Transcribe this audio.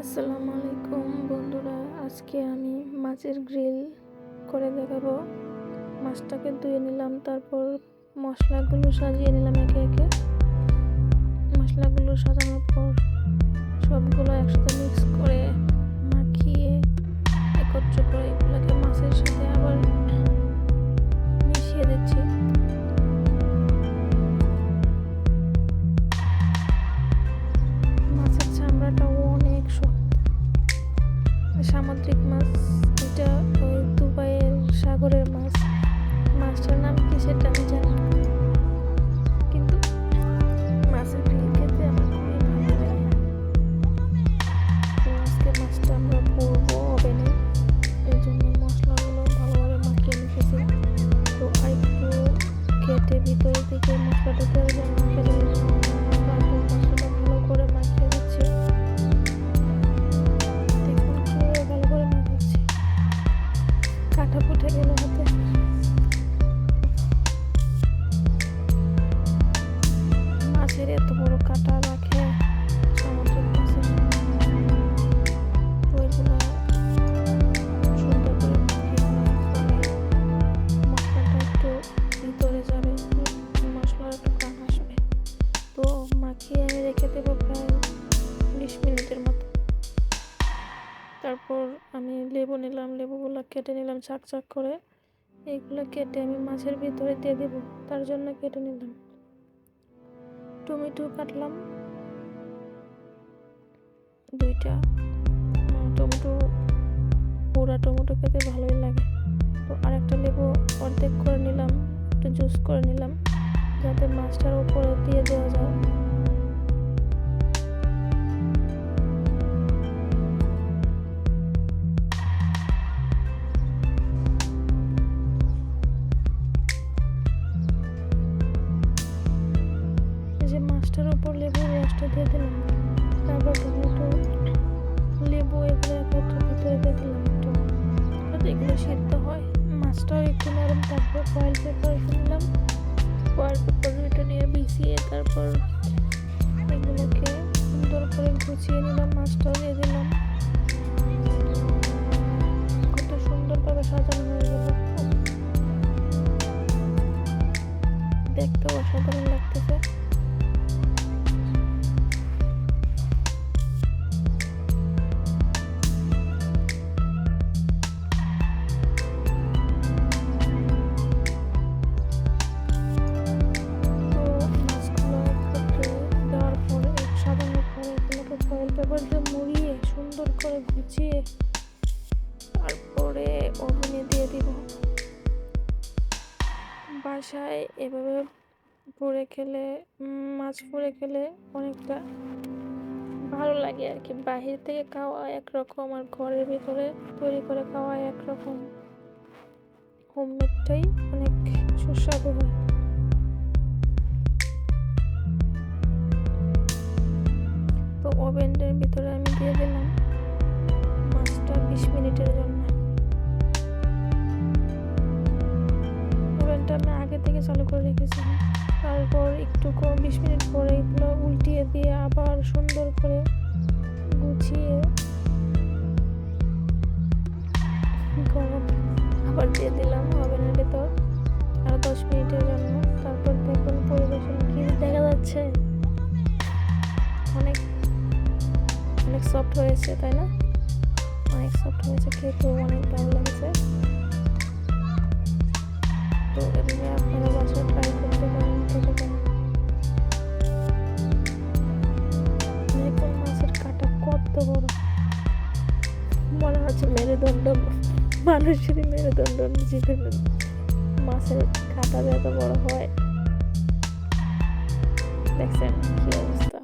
আসসালামু আলাইকুম বন্ধুরা, আজকে আমি মাছের গ্রিল করে দেখাবো। মাছটাকে ধুয়ে নিলাম, তারপর মশলাগুলো সাজিয়ে নিলাম একে একে। মশলাগুলো সাজানোর পর সবগুলো একসাথে মিক্স করে মাখিয়ে একত্র করে এগুলোকে মাছের সাথে আবার মিশিয়ে দিচ্ছি। মাছের চামড়াটাও অনেক শক্ত, সামুদ্রিক মাছ। এটা ওই দুবাইয়ের সাগরের মাছ। মাছটার নাম কি সেটা আমি জানি, কিন্তু মাছের গ্রিল খেতে আমার খুবই ভালো লাগে। তো আজকে মাছটা আমরা করবো ওভেনে, এর জন্য মশলাগুলো ভালোভাবে মাখিয়ে নিতেছি। তো আরেকটু কেটে ভিতরের দিকে মশলাটা দেওয়ার জন্য ফেলে তারপর মশলাটা ভালো করে মাখিয়ে দিচ্ছি। দেখুন কিভাবে ভালো করে মাখাচ্ছি, কাঁটা ফুটে গেল হাতে। মাছের এত বড় কাঁটা রাখে সামুদ্রিক মাছের, তো এগুলো সুন্দর করে মাখিয়ে নেওয়ার পরে মশলাটা একটু ভিতরে যাবে, মশলার একটু কান আসবে। তো মাখিয়ে আমি রেখে দেবো প্রায় 20 মিনিটের মতো। তারপর আমি লেবু নিলাম, লেবুগুলো কেটে নিলাম চাক চাক করে। এইগুলো কেটে আমি মাছের ভিতরে দিয়ে দেবো, তার জন্য কেটে নিলাম। টমেটো কাটলাম 2টা। টমেটো, পুরা টমেটো খেতে ভালোই লাগে। তো আরেকটা লেবু অর্ধেক করে নিলাম, একটু জুস করে নিলাম যাতে মাছটার উপরে দিয়ে দেওয়া যায়। যে মাছটার উপর লেবুর রসটা দিয়ে দিলাম, তারপর টমেটো, লেবু এগুলো একত্র ভিতরে দিয়ে দিলাম একটু, যাতে এগুলো সিদ্ধ হয়, মাছটাও একটু নরম থাকবে। ফয়েল পেপার নিলাম, ফয়েল পেপার এটা নিয়ে বিছিয়ে তারপর এগুলোকে সুন্দর করে গুছিয়ে নিলাম। মাছটাও দিয়ে দিলাম, কত সুন্দরভাবে সাজানো হয়ে গেল, দেখতে অসাধারণ লাগতেছে। ফয়েল পেপার দিয়ে মুড়িয়ে সুন্দর করে গুছিয়ে তারপরে ওভেনে দিয়ে দিব। বাসায় এভাবে পরে খেলে, মাছ পরে খেলে অনেকটা ভালো লাগে আর কি। বাহির থেকে খাওয়া একরকম আর ঘরের ভিতরে তৈরি করে খাওয়া একরকম। হোমমেডটাই অনেক সুস্বাদু হয়। তো ওভেনের ভিতরে আমি দিয়ে দিলাম মাছটা 20 মিনিটের জন্য। ওভেনটা আমি আগে থেকে চালু করে রেখেছিলাম। তারপর একটু 20 মিনিট পরে এগুলো উল্টিয়ে দিয়ে আবার সুন্দর করে গুছিয়ে গরম আবার দিয়ে দিলাম ওভেনের ভেতর আরো 10 মিনিটের জন্য। তারপর দেখুন পরিবেশন কি দেখা যাচ্ছে, অনেক অনেক সফট হয়েছে, তাই না? অনেক সফট হয়েছে, খেতেও অনেক ভালো লাগছে। তো এভাবে আপনারা বাসায় ট্রাই করতে পারেন, খেতে পারেন। দেখুন মাছের কাঁটা কত বড়, মনে হচ্ছে মেরুদণ্ড, মানুষেরই মেরুদণ্ড জিভে। মাছের কাঁটা এত বড় হয়, দেখছেন কি অবস্থা।